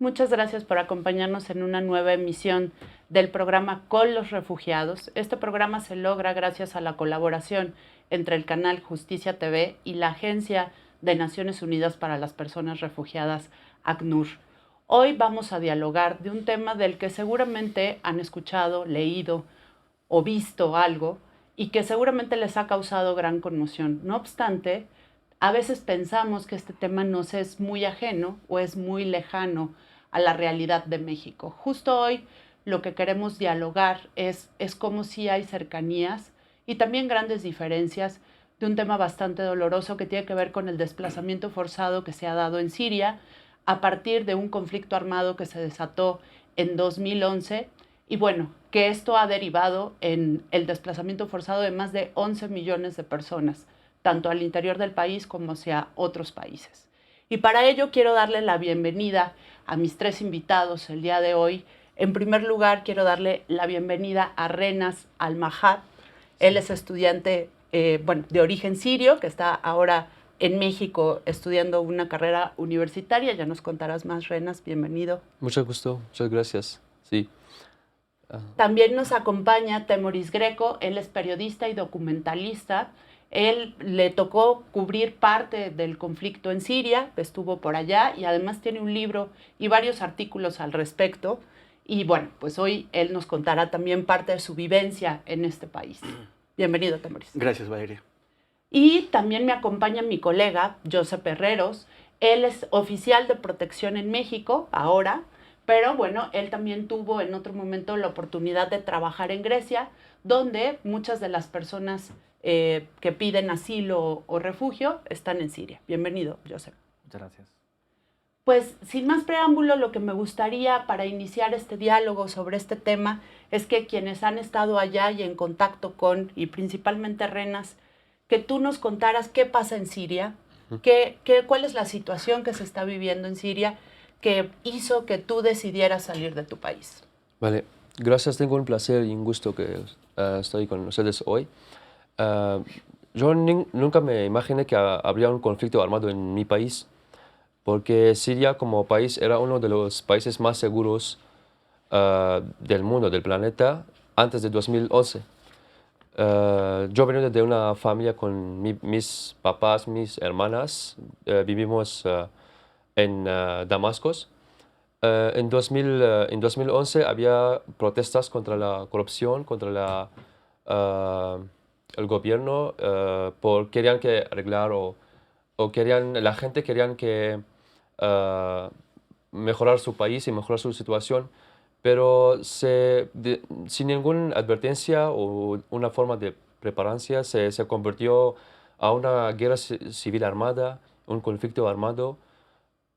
Muchas gracias por acompañarnos en una nueva emisión del programa Con los Refugiados. Este programa se logra gracias a la colaboración entre el canal Justicia TV y la Agencia de Naciones Unidas para las Personas Refugiadas, ACNUR. Hoy vamos a dialogar de un tema del que seguramente han escuchado, leído o visto algo y que seguramente les ha causado gran conmoción. No obstante, a veces pensamos que este tema nos es muy ajeno o es muy lejano a la realidad de México. Justo hoy lo que queremos dialogar es cómo sí hay cercanías y también grandes diferencias de un tema bastante doloroso que tiene que ver con el desplazamiento forzado que se ha dado en Siria a partir de un conflicto armado que se desató en 2011 y bueno, que esto ha derivado en el desplazamiento forzado de más de 11 millones de personas, tanto al interior del país como hacia otros países. Y para ello quiero darle la bienvenida a mis tres invitados el día de hoy. En primer lugar, quiero darle la bienvenida a Renas Almahad. Él es estudiante de origen sirio, que está ahora en México estudiando una carrera universitaria. Ya nos contarás más, Renas. Bienvenido. Mucho gusto, muchas gracias. Sí. También nos acompaña Temoris Greco. Él es periodista y documentalista. Él le tocó cubrir parte del conflicto en Siria, estuvo por allá y además tiene un libro y varios artículos al respecto. Y bueno, pues hoy él nos contará también parte de su vivencia en este país. Bienvenido, Temoris. Gracias, Valeria. Y también me acompaña mi colega, Josep Herreros. Él es oficial de protección en México ahora, pero bueno, él también tuvo en otro momento la oportunidad de trabajar en Grecia, donde muchas de las personas que piden asilo o refugio están en Siria. Bienvenido, Josep. Muchas gracias. Pues sin más preámbulo, lo que me gustaría para iniciar este diálogo sobre este tema es que quienes han estado allá y en contacto con, y principalmente Renas, que tú nos contaras qué pasa en Siria, cuál es la situación que se está viviendo en Siria que hizo que tú decidieras salir de tu país. Vale, gracias, tengo un placer y un gusto que estoy con ustedes hoy. Yo nunca me imaginé que habría un conflicto armado en mi país, porque Siria como país era uno de los países más seguros del mundo, del planeta, antes de 2011. Yo vengo de una familia con mis papás, mis hermanas, vivimos en Damasco. En 2011 había protestas contra la corrupción, contra el gobierno, querían que arreglar la gente querían que mejorar su país y mejorar su situación, pero sin ninguna advertencia o una forma de preparancia se convirtió a una guerra civil armada, un conflicto armado.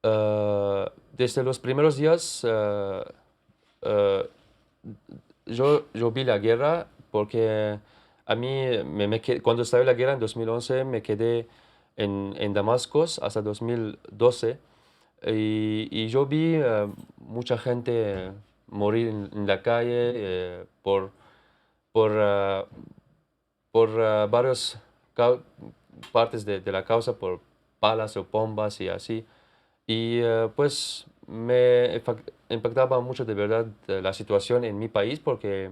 Desde los primeros días yo vi la guerra porque a mí cuando estaba la guerra en 2011 me quedé en Damasco hasta 2012 y yo vi mucha gente morir en la calle por, uh, por varias partes de la causa, por balas o bombas y así. Y pues me impactaba mucho de verdad la situación en mi país porque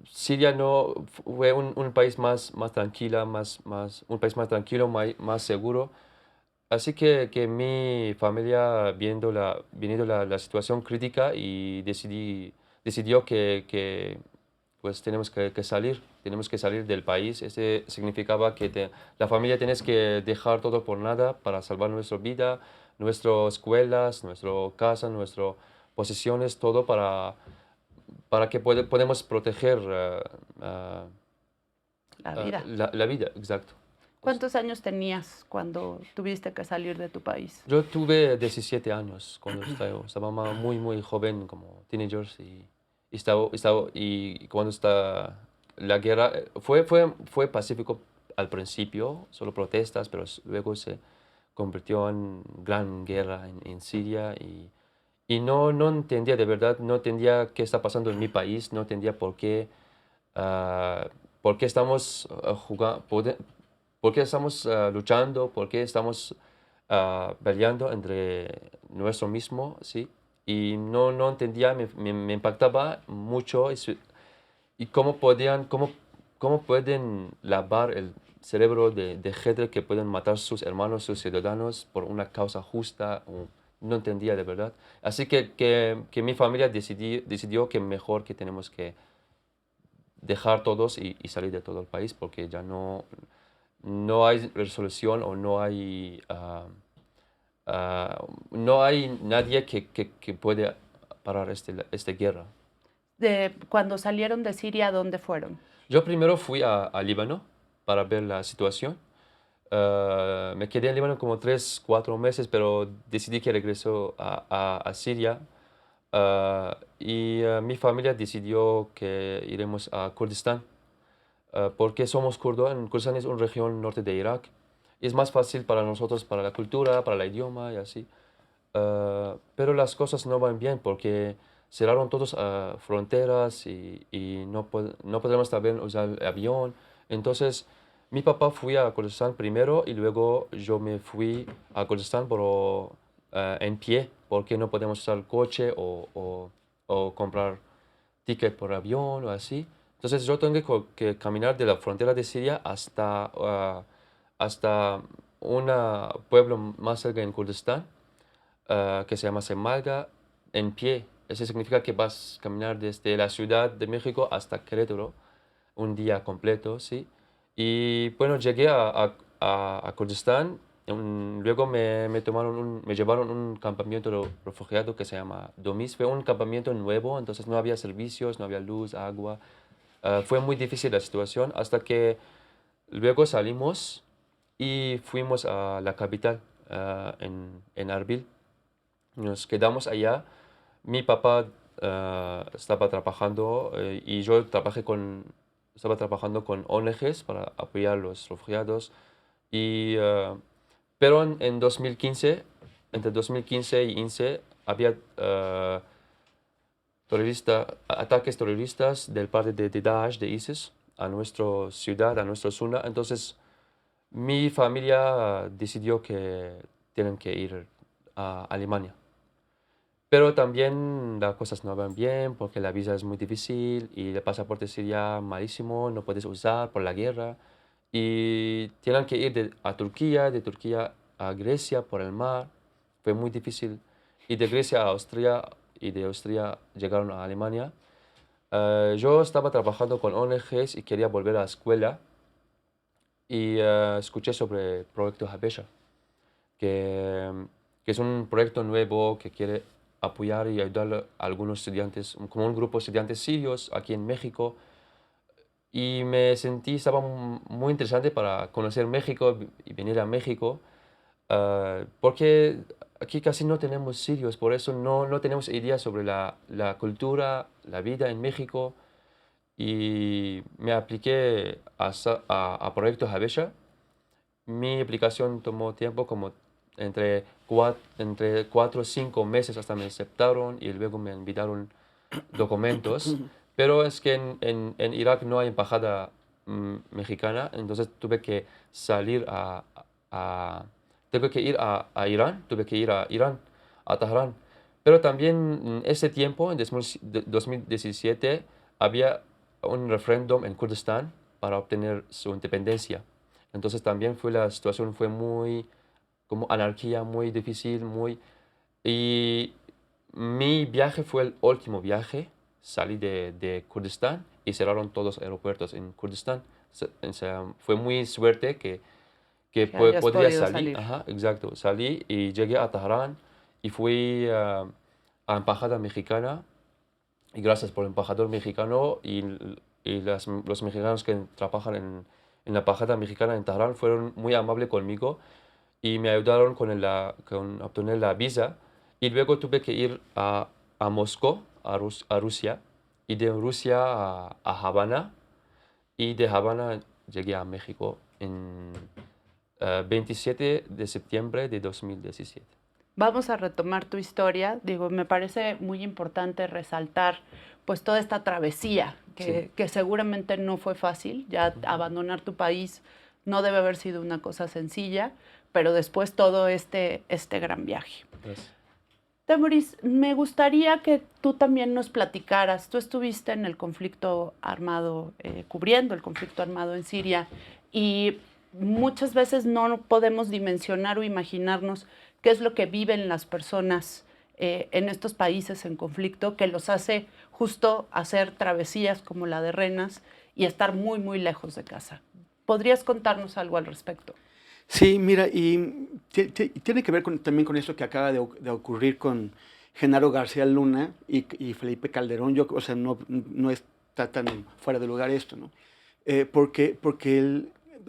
Siria no fue un país más tranquila, un país más tranquilo, más seguro. Así que mi familia, viendo la situación crítica, y decidió que pues tenemos que salir del país. Ese significaba que la familia tienes que dejar todo por nada para salvar nuestra vida, nuestras escuelas, nuestra casa, nuestras posesiones, todo para que podamos proteger La vida. la vida, exacto. ¿Cuántos años tenías cuando tuviste que salir de tu país? Yo tuve 17 años cuando estaba muy joven, como teenagers, y cuando está la guerra, fue pacífico al principio, solo protestas, pero luego se convirtió en gran guerra en Siria y no entendía de verdad, no entendía qué está pasando en mi país, no entendía por qué estamos jugando, por qué estamos luchando, por qué estamos peleando entre nuestro mismo, ¿sí? Y no entendía, me impactaba mucho y cómo pueden lavar el cerebro de gente que pueden matar a sus hermanos, sus ciudadanos por una causa justa. No entendía de verdad. Así que mi familia decidió que mejor que tenemos que dejar todos y salir de todo el país porque ya no hay resolución o no hay nadie que puede parar esta guerra. Cuando salieron de Siria, ¿a dónde fueron? Yo primero fui a Líbano para ver la situación. Me quedé en Líbano como 3, 4 meses, pero decidí que regreso a Siria. Mi familia decidió que iremos a Kurdistán, porque somos kurdos. En Kurdistán es una región norte de Irak. Es más fácil para nosotros, para la cultura, para el idioma y así. Pero las cosas no van bien porque cerraron todas fronteras y no podemos también usar el avión. Entonces, mi papá fue a Kurdistán primero y luego yo me fui a Kurdistán pero, en pie porque no podemos usar el coche o comprar ticket por avión o así. Entonces, yo tengo que caminar de la frontera de Siria hasta un pueblo más cerca en Kurdistán, que se llama Semalga, en pie. Eso significa que vas a caminar desde la Ciudad de México hasta Querétaro un día completo, ¿sí? Y bueno, llegué a Kurdistán. Luego me llevaron a un campamento de refugiado que se llama Domis. Fue un campamento nuevo, entonces no había servicios, no había luz, agua. Fue muy difícil la situación hasta que luego salimos y fuimos a la capital, en Arbil. Nos quedamos allá. Mi papá estaba trabajando, y yo estaba trabajando con ONGs para apoyar a los refugiados. Y, pero en 2015, entre 2015 y 2015, había ataques terroristas del parte de Daesh, de ISIS, a nuestra ciudad, a nuestra zona. Entonces, mi familia decidió que tienen que ir a Alemania. Pero también las cosas no van bien porque la visa es muy difícil y el pasaporte sería malísimo, no puedes usar por la guerra. Y tienen que ir a Turquía, de Turquía a Grecia por el mar. Fue muy difícil. Y de Grecia a Austria y de Austria llegaron a Alemania. Yo estaba trabajando con ONGs y quería volver a la escuela y escuché sobre el proyecto Habesha, que, que es un proyecto nuevo que quiere apoyar y ayudar a algunos estudiantes, como un grupo de estudiantes sirios aquí en México. Y estaba muy interesante para conocer México y venir a México, porque aquí casi no tenemos sirios, por eso no tenemos ideas sobre la cultura, la vida en México. Y me apliqué a Proyecto Habesha. Mi aplicación tomó tiempo como entre 4 o 5 meses hasta me aceptaron y luego me enviaron documentos. Pero es que en Irak no hay embajada mexicana, entonces tuve que salir tuve que ir a Irán, tuve que ir a Irán, a Teherán. Pero también en ese tiempo, en 2017, había un referéndum en Kurdistán para obtener su independencia. Entonces también la situación fue muy, como anarquía, muy difícil, Y mi viaje fue el último viaje. Salí de Kurdistán y cerraron todos los aeropuertos en Kurdistán. O sea, fue muy suerte que Que hayas podría podido salir. salir. Ajá, exacto. Salí y llegué a Teherán y fui a embajada mexicana. Y gracias por el embajador mexicano y los mexicanos que trabajan en la embajada mexicana en Teherán fueron muy amables conmigo y me ayudaron con obtener la visa. Y luego tuve que ir a Moscú, a Rusia, y de Rusia a Habana, y de Habana llegué a México en 27 de septiembre de 2017. Vamos a retomar tu historia. Digo, me parece muy importante resaltar pues toda esta travesía Sí. que seguramente no fue fácil. Ya abandonar tu país no debe haber sido una cosa sencilla, pero después todo este gran viaje. Gracias. Temoris, me gustaría que tú también nos platicaras. Tú estuviste en el conflicto armado, cubriendo el conflicto armado en Siria, y muchas veces no podemos dimensionar o imaginarnos qué es lo que viven las personas en estos países en conflicto, que los hace justo hacer travesías como la de Renas y estar muy, muy lejos de casa. ¿Podrías contarnos algo al respecto? Sí, mira, y tiene que ver también con eso que acaba de ocurrir con Genaro García Luna y Felipe Calderón. O sea, no está tan fuera de lugar esto, ¿no? Porque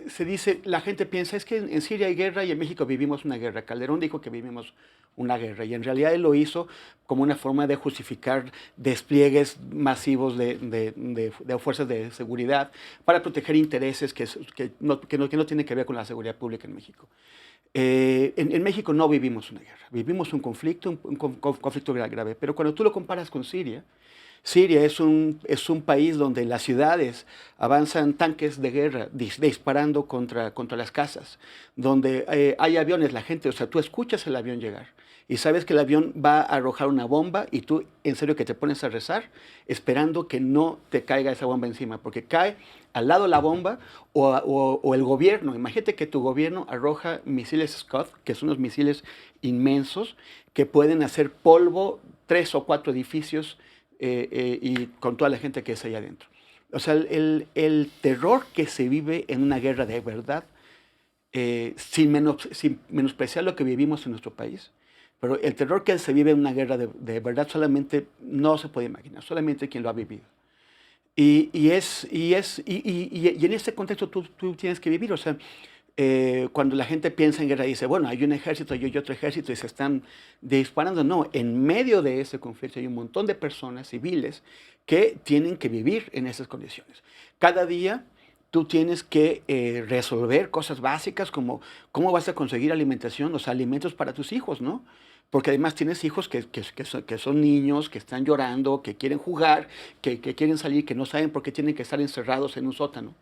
se dice, la gente piensa, es que en Siria hay guerra y en México vivimos una guerra. Calderón dijo que vivimos una guerra y en realidad él lo hizo como una forma de justificar despliegues masivos de fuerzas de seguridad para proteger intereses que no tienen que ver con la seguridad pública en México. En México no vivimos una guerra, vivimos un conflicto, un conflicto grave, pero cuando tú lo comparas con Siria, Siria es un país donde las ciudades avanzan tanques de guerra disparando contra las casas, donde hay aviones, la gente, o sea, tú escuchas el avión llegar y sabes que el avión va a arrojar una bomba y tú en serio que te pones a rezar esperando que no te caiga esa bomba encima, porque cae al lado la bomba o el gobierno. Imagínate que tu gobierno arroja misiles Scud, que son unos misiles inmensos que pueden hacer polvo 3 o 4 edificios y con toda la gente que es allá adentro. O sea, el terror que se vive en una guerra de verdad, sin menospreciar lo que vivimos en nuestro país, pero el terror que se vive en una guerra de verdad solamente no se puede imaginar, solamente quien lo ha vivido. Y en ese contexto tú tienes que vivir, o sea, cuando la gente piensa en guerra dice, bueno, hay un ejército y hay otro ejército y se están disparando. No, en medio de ese conflicto hay un montón de personas civiles que tienen que vivir en esas condiciones. Cada día tú tienes que resolver cosas básicas como cómo vas a conseguir alimentación, o sea, alimentos para tus hijos, ¿no? Porque además tienes hijos que son niños, que están llorando, que quieren jugar, que quieren salir, que no saben por qué tienen que estar encerrados en un sótano.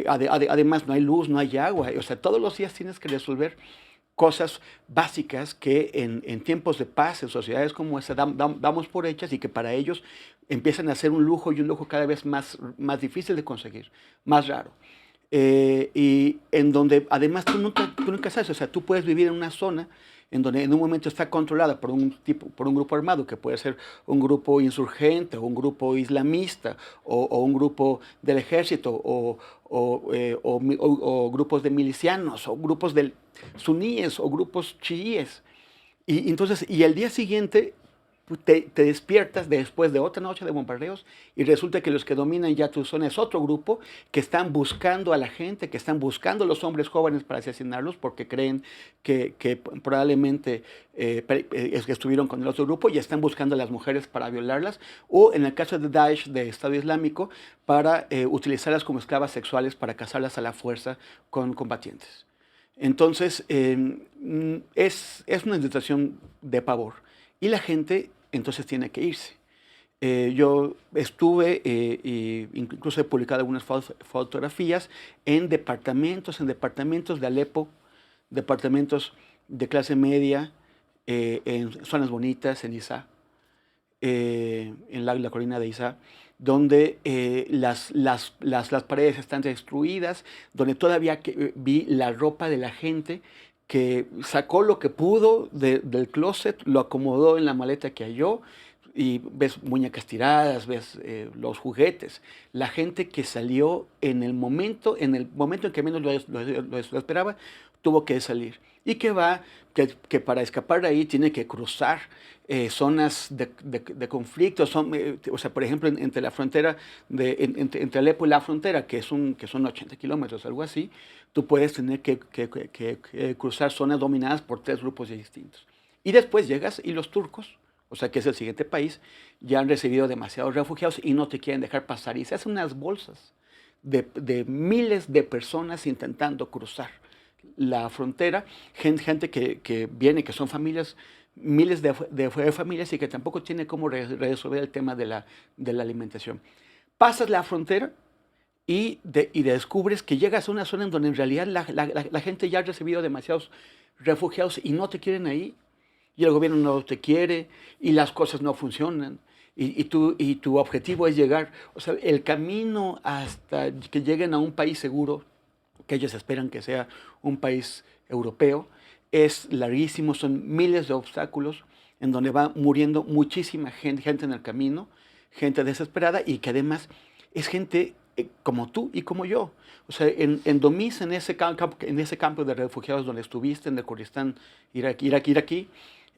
Además no hay luz, no hay agua. O sea, todos los días tienes que resolver cosas básicas que en tiempos de paz, en sociedades como esa, damos por hechas y que para ellos empiezan a ser un lujo y un lujo cada vez más difícil de conseguir, más raro. Y en donde además tú nunca sabes, o sea, tú puedes vivir en una zona en donde en un momento está controlada por un grupo armado, que puede ser un grupo insurgente o un grupo islamista o un grupo del ejército o grupos de milicianos o grupos de suníes o grupos chiíes. Y entonces, y el día siguiente te despiertas después de otra noche de bombardeos y resulta que los que dominan ya tu zona es otro grupo que están buscando a la gente, que están buscando a los hombres jóvenes para asesinarlos porque creen que probablemente estuvieron con el otro grupo y están buscando a las mujeres para violarlas o en el caso de Daesh, de Estado Islámico, para utilizarlas como esclavas sexuales para casarlas a la fuerza con combatientes. Entonces, es una situación de pavor y la gente entonces tiene que irse. Yo estuve, incluso he publicado algunas fotografías en departamentos de Alepo, departamentos de clase media, en zonas bonitas, en Isá, en la colina de Isá, donde las paredes están destruidas, donde todavía vi la ropa de la gente que sacó lo que pudo del closet, lo acomodó en la maleta que halló, y ves muñecas tiradas, ves los juguetes. La gente que salió en el momento en que menos lo esperaba, tuvo que salir. Y que para escapar de ahí tiene que cruzar zonas de conflicto. O sea, por ejemplo, entre la frontera, entre Alepo y la frontera, que son 80 kilómetros, algo así, tú puedes tener que cruzar zonas dominadas por 3 grupos distintos. Y después llegas y los turcos, o sea, que es el siguiente país, ya han recibido demasiados refugiados y no te quieren dejar pasar. Y se hacen unas bolsas de miles de personas intentando cruzar la frontera, gente que viene, que son familias, miles de familias y que tampoco tiene cómo resolver el tema de la alimentación. Pasas la frontera y descubres que llegas a una zona en donde en realidad la gente ya ha recibido demasiados refugiados y no te quieren ahí, y el gobierno no te quiere, y las cosas no funcionan, y tu objetivo es llegar, o sea, el camino hasta que lleguen a un país seguro, que ellos esperan que sea un país europeo, es larguísimo, son miles de obstáculos en donde va muriendo muchísima gente en el camino, gente desesperada y que además es gente como tú y como yo. O sea, en Domis, en ese campo de refugiados donde estuviste, en el Kurdistán iraquí,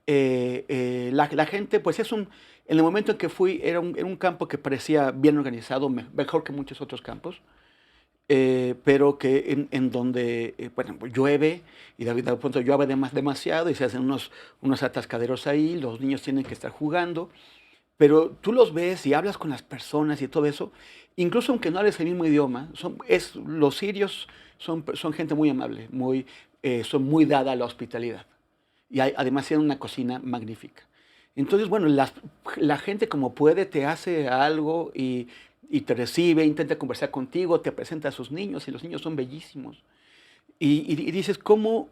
la gente, pues en el momento en que fui, era un campo que parecía bien organizado, mejor que muchos otros campos. Pero que en donde bueno, pues llueve y de pronto llueve demasiado y se hacen unos atascaderos ahí, los niños tienen que estar jugando, pero tú los ves y hablas con las personas y todo eso, incluso aunque no hables el mismo idioma, los sirios son gente muy amable, son muy dada a la hospitalidad y además tienen una cocina magnífica. Entonces, bueno, la gente como puede te hace algo y te recibe, intenta conversar contigo, te presenta a sus niños y los niños son bellísimos. Y dices, ¿cómo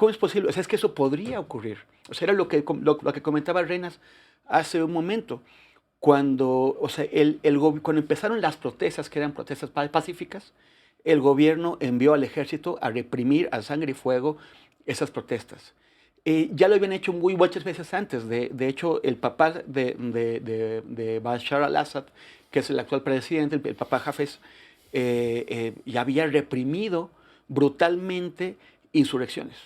es posible? O sea, es que eso podría ocurrir. O sea, era lo que comentaba Renas hace un momento. Cuando empezaron las protestas, que eran protestas pacíficas, el gobierno envió al ejército a reprimir a sangre y fuego esas protestas. Ya lo habían hecho muchas veces antes. De hecho, el papá de Bashar al-Assad, que es el actual presidente, el papá Hafez, ya había reprimido brutalmente insurrecciones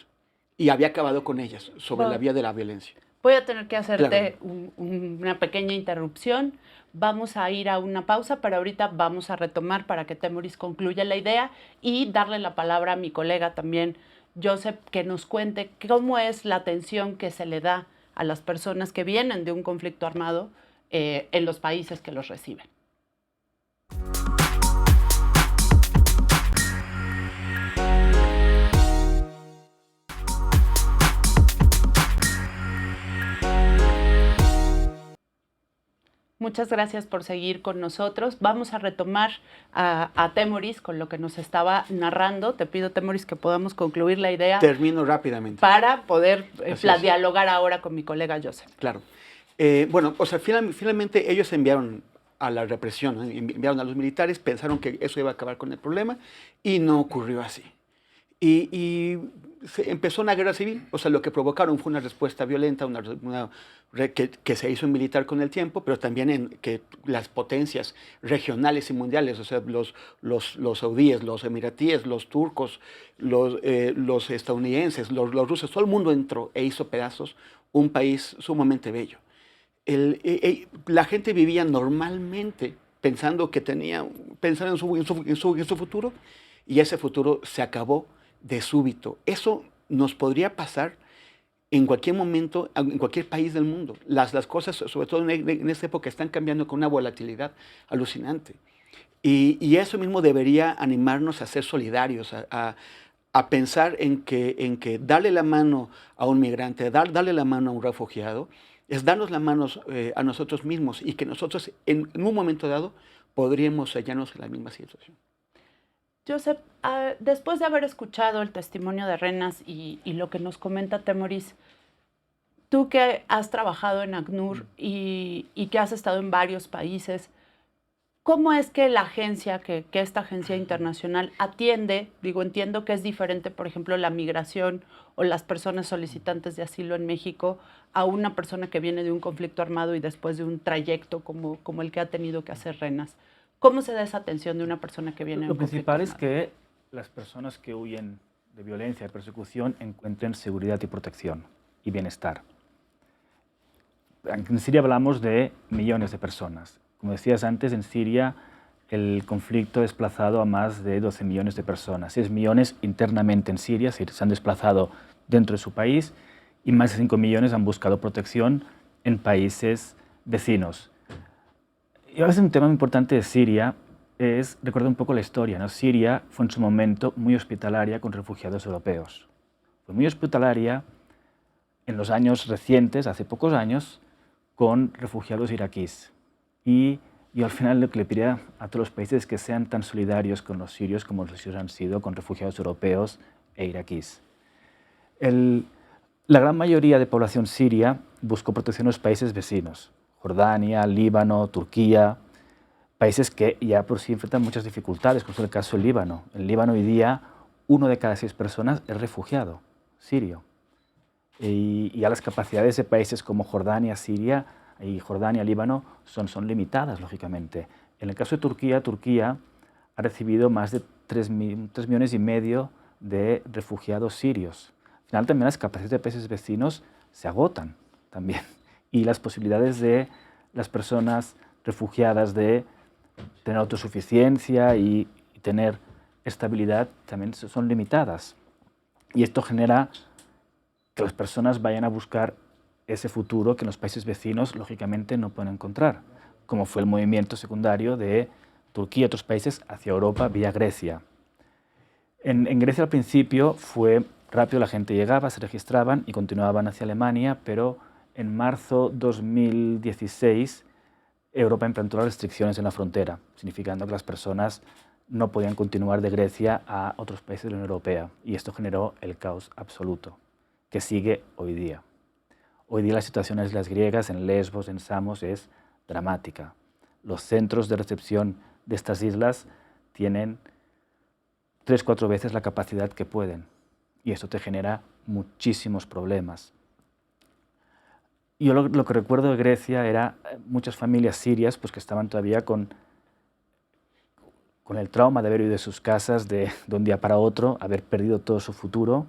y había acabado con ellas sobre la vía de la violencia. Voy a tener que hacerte una pequeña interrupción. Vamos a ir a una pausa, pero ahorita vamos a retomar para que Temoris concluya la idea y darle la palabra a mi colega también, Joseph, que nos cuente cómo es la atención que se le da a las personas que vienen de un conflicto armado en los países que los reciben. Muchas gracias por seguir con nosotros. Vamos a retomar a Temoris con lo que nos estaba narrando. Te pido, Temoris, que podamos concluir la idea. Termino rápidamente. Para poder dialogar ahora con mi colega Joseph. Claro. Bueno, o sea, finalmente ellos enviaron a la represión, ¿no? Enviaron a los militares, pensaron que eso iba a acabar con el problema y no ocurrió así. Y empezó una guerra civil, o sea, lo que provocaron fue una respuesta violenta, que se hizo militar con el tiempo, pero también que las potencias regionales y mundiales, o sea, los saudíes, los emiratíes, los turcos, los estadounidenses, los rusos, todo el mundo entró e hizo pedazos un país sumamente bello. La gente vivía normalmente pensando en su futuro, y ese futuro se acabó de súbito. Eso nos podría pasar en cualquier momento, en cualquier país del mundo. Las cosas, sobre todo en esta época, están cambiando con una volatilidad alucinante. Y eso mismo debería animarnos a ser solidarios, a pensar en que darle la mano a un migrante, darle la mano a un refugiado, es darnos la mano a nosotros mismos y que nosotros en un momento dado podríamos hallarnos en la misma situación. Joseph, después de haber escuchado el testimonio de Renas y lo que nos comenta Temoris, tú que has trabajado en ACNUR y que has estado en varios países, ¿cómo es que la agencia, que esta agencia internacional atiende? Digo, entiendo que es diferente, por ejemplo, la migración o las personas solicitantes de asilo en México a una persona que viene de un conflicto armado y después de un trayecto como el que ha tenido que hacer Renas. ¿Cómo se da esa atención de una persona que viene de un conflicto armado? Lo principal es que las personas que huyen de violencia y persecución encuentren seguridad y protección y bienestar. En Siria hablamos de millones de personas. Como decías antes, en Siria el conflicto ha desplazado a más de 12 millones de personas. 6 millones internamente en Siria se han desplazado dentro de su país y más de 5 millones han buscado protección en países vecinos. Y a veces un tema muy importante de Siria es recordar un poco la historia, ¿no? Siria fue en su momento muy hospitalaria con refugiados europeos. Fue muy hospitalaria en los años recientes, hace pocos años, con refugiados iraquíes. Y Y al final lo que le pediría a todos los países es que sean tan solidarios con los sirios como los sirios han sido con refugiados europeos e iraquíes. La gran mayoría de población siria buscó protección en los países vecinos, Jordania, Líbano, Turquía, países que ya por sí enfrentan muchas dificultades, como es el caso del Líbano. En Líbano hoy día 1 de cada 6 personas es refugiado sirio. Y ya las capacidades de países como Jordania, Siria y Jordania, Líbano son limitadas, lógicamente. En el caso de Turquía, Turquía ha recibido más de 3,5 millones de refugiados sirios. Al final también las capacidades de países vecinos se agotan también. Y las posibilidades de las personas refugiadas de tener autosuficiencia y tener estabilidad también son limitadas. Y esto genera que las personas vayan a buscar ese futuro que en los países vecinos, lógicamente, no pueden encontrar, como fue el movimiento secundario de Turquía y otros países hacia Europa vía Grecia. En Grecia al principio fue rápido, la gente llegaba, se registraban y continuaban hacia Alemania, pero en marzo 2016 Europa implantó las restricciones en la frontera, significando que las personas no podían continuar de Grecia a otros países de la Unión Europea. Y esto generó el caos absoluto, que sigue hoy día. Hoy día la situación en las islas griegas, en Lesbos, en Samos, es dramática. Los centros de recepción de estas islas tienen 3-4 veces la capacidad que pueden. Y esto te genera muchísimos problemas. Yo lo que recuerdo de Grecia era muchas familias sirias pues, que estaban todavía con el trauma de haber huido de sus casas de un día para otro, haber perdido todo su futuro,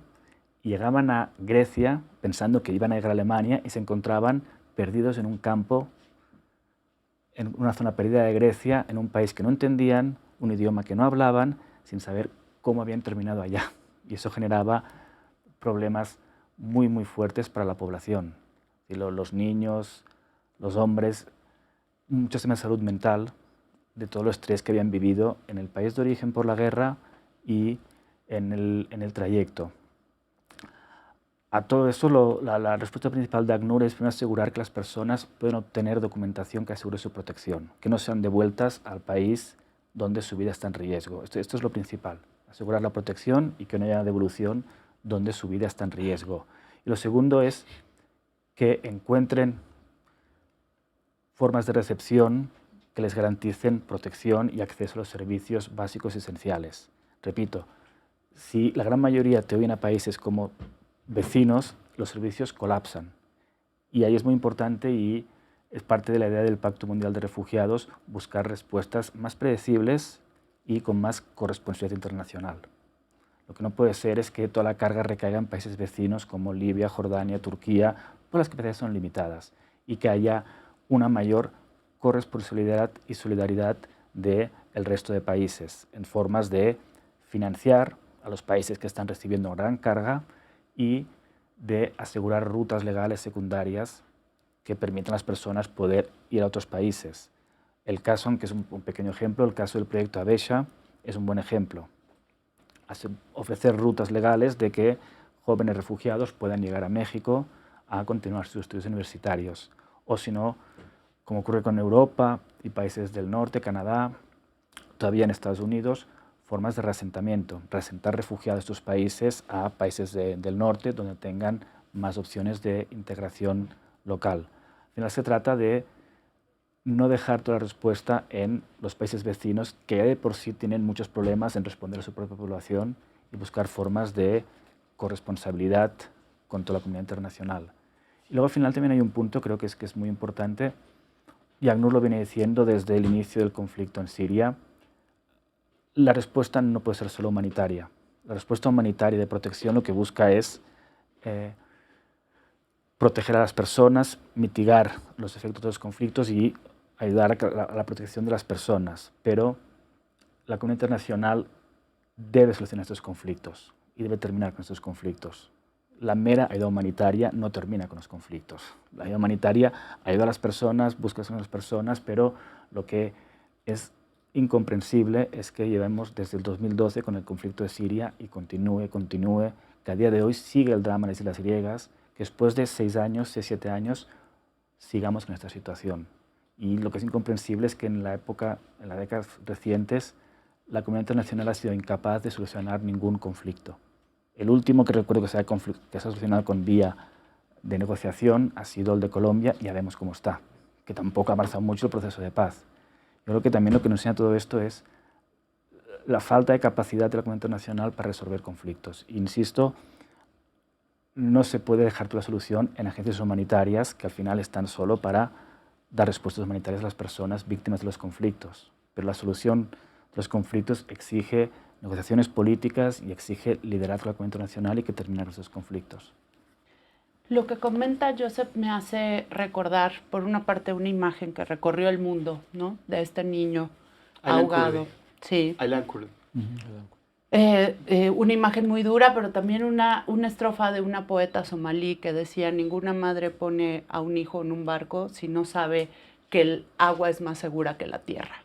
y llegaban a Grecia pensando que iban a llegar a Alemania y se encontraban perdidos en un campo, en una zona perdida de Grecia, en un país que no entendían, un idioma que no hablaban, sin saber cómo habían terminado allá. Y eso generaba problemas muy, muy fuertes para la población. Y los niños, los hombres, muchos temas de salud mental, de todo el estrés que habían vivido en el país de origen por la guerra y en el trayecto. A todo eso, la respuesta principal de ACNUR es primero asegurar que las personas pueden obtener documentación que asegure su protección, que no sean devueltas al país donde su vida está en riesgo. Esto es lo principal, asegurar la protección y que no haya devolución donde su vida está en riesgo. Y lo segundo es que encuentren formas de recepción que les garanticen protección y acceso a los servicios básicos y esenciales. Repito, si la gran mayoría te oyen a países como vecinos, los servicios colapsan. Y ahí es muy importante y es parte de la idea del Pacto Mundial de Refugiados buscar respuestas más predecibles y con más corresponsabilidad internacional. Lo que no puede ser es que toda la carga recaiga en países vecinos como Libia, Jordania, Turquía, pues las capacidades son limitadas, y que haya una mayor corresponsabilidad y solidaridad del resto de países en formas de financiar a los países que están recibiendo gran carga y de asegurar rutas legales secundarias que permitan a las personas poder ir a otros países. El caso, aunque es un pequeño ejemplo, el caso del proyecto Abesha es un buen ejemplo. Ofrecer rutas legales de que jóvenes refugiados puedan llegar a México a continuar sus estudios universitarios. O si no, como ocurre con Europa y países del norte, Canadá, todavía en Estados Unidos, formas de reasentamiento, reasentar refugiados de estos países a países del norte donde tengan más opciones de integración local. Al final se trata de no dejar toda la respuesta en los países vecinos que de por sí tienen muchos problemas en responder a su propia población y buscar formas de corresponsabilidad con toda la comunidad internacional. Y luego al final también hay un punto, creo que es muy importante, y ACNUR lo viene diciendo desde el inicio del conflicto en Siria. La respuesta no puede ser solo humanitaria. La respuesta humanitaria de protección lo que busca es proteger a las personas, mitigar los efectos de los conflictos y ayudar a la protección de las personas. Pero la comunidad internacional debe solucionar estos conflictos y debe terminar con estos conflictos. La mera ayuda humanitaria no termina con los conflictos. La ayuda humanitaria ayuda a las personas, busca a las personas, pero lo que es incomprensible es que llevemos desde el 2012 con el conflicto de Siria y continúe, que a día de hoy sigue el drama en las islas griegas, que después de 6 años, 7 años, sigamos con esta situación. Y lo que es incomprensible es que en las décadas recientes, la comunidad internacional ha sido incapaz de solucionar ningún conflicto. El último que recuerdo que se ha solucionado con vía de negociación ha sido el de Colombia, y ya vemos cómo está, que tampoco ha avanzado mucho el proceso de paz. Yo creo que también lo que nos enseña todo esto es la falta de capacidad de la comunidad internacional para resolver conflictos. Insisto, no se puede dejar toda la solución en agencias humanitarias que al final están solo para dar respuestas humanitarias a las personas víctimas de los conflictos. Pero la solución de los conflictos exige negociaciones políticas y exige liderazgo de la comunidad internacional y que terminen esos conflictos. Lo que comenta Joseph me hace recordar, por una parte, una imagen que recorrió el mundo, ¿no? De este niño ahogado. Sí. Aylan Kurdi. Una imagen muy dura, pero también una estrofa de una poeta somalí que decía: ninguna madre pone a un hijo en un barco si no sabe que el agua es más segura que la tierra,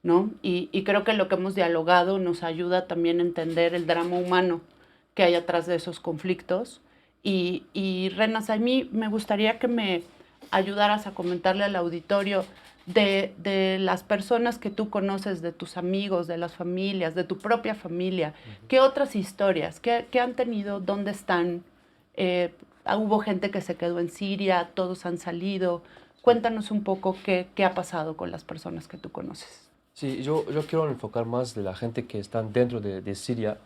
¿no? Y creo que lo que hemos dialogado nos ayuda también a entender el drama humano que hay atrás de esos conflictos. Y Renas, a mí me gustaría que me ayudaras a comentarle al auditorio de las personas que tú conoces, de tus amigos, de las familias, de tu propia familia. ¿Qué otras historias? ¿Qué han tenido? ¿Dónde están? Hubo gente que se quedó en Siria, todos han salido. Cuéntanos un poco qué ha pasado con las personas que tú conoces. Sí, yo quiero enfocar más de la gente que está dentro de Siria.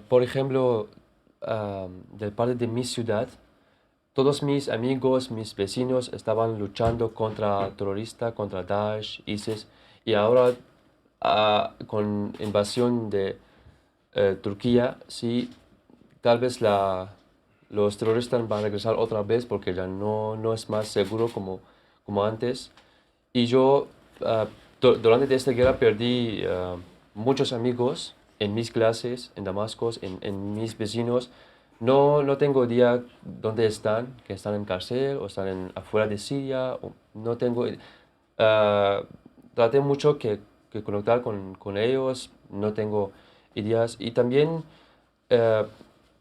Por ejemplo, del parte de mi ciudad, todos mis amigos, mis vecinos estaban luchando contra terroristas, contra Daesh, ISIS, y ahora con invasión de Turquía, sí, tal vez los terroristas van a regresar otra vez porque ya no es más seguro como antes. Y yo, durante esta guerra, perdí muchos amigos en mis clases, en Damasco, en mis vecinos. No tengo idea dónde están, que están en cárcel o están afuera de Siria. No tengo... traté mucho que conectar con ellos, no tengo ideas. Y también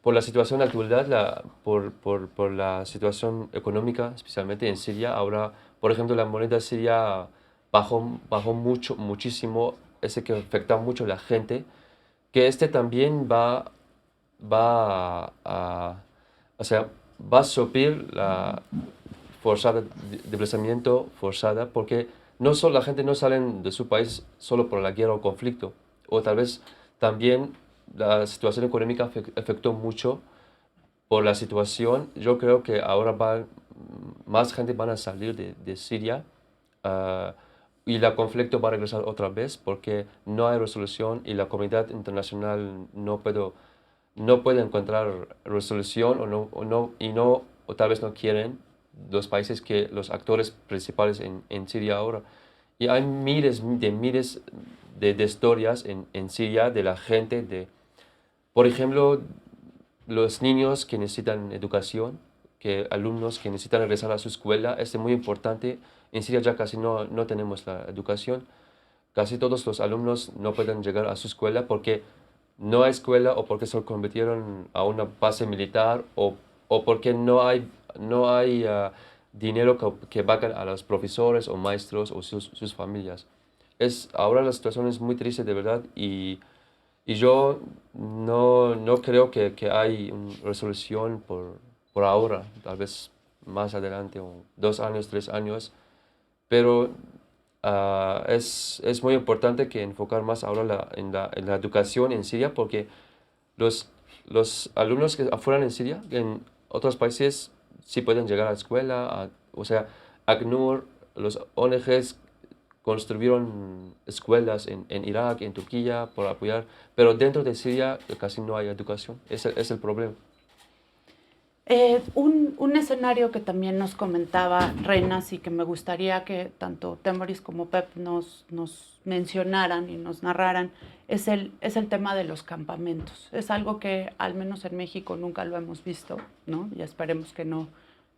por la situación de actualidad, por la situación económica, especialmente en Siria, ahora, por ejemplo, la moneda siria bajó muchísimo, ese que afecta mucho a la gente, que también o sea, va a sufrir la desplazamiento forzada, porque la gente no sale de su país solo por la guerra o conflicto, o tal vez también la situación económica afectó mucho por la situación. Yo creo que ahora más gente van a salir de Siria, y el conflicto va a regresar otra vez porque no hay resolución y la comunidad internacional no puede encontrar resolución o tal vez no quieren los países los actores principales en Siria ahora. Y hay miles de historias en Siria de la gente, por ejemplo, los niños que necesitan educación, alumnos que necesitan regresar a su escuela. Es muy importante. En Siria ya casi no tenemos la educación. Casi todos los alumnos no pueden llegar a su escuela porque no hay escuela, o porque se convirtieron a una base militar, o porque no hay dinero que paguen a los profesores o maestros o sus familias. Ahora la situación es muy triste de verdad, y yo no creo que hay una resolución por ahora, tal vez más adelante, o 2 años, 3 años, pero es muy importante que enfocar más ahora en la educación en Siria, porque los alumnos que afuera en Siria, en otros países, sí pueden llegar a la escuela, o sea, ACNUR, los ONGs construyeron escuelas en Irak, en Turquía, por apoyar, pero dentro de Siria casi no hay educación. Es el problema. Un escenario que también nos comentaba Renas y que me gustaría que tanto Temoris como Pep nos mencionaran y nos narraran es el tema de los campamentos. Es algo que al menos en México nunca lo hemos visto, ¿no? Y esperemos que no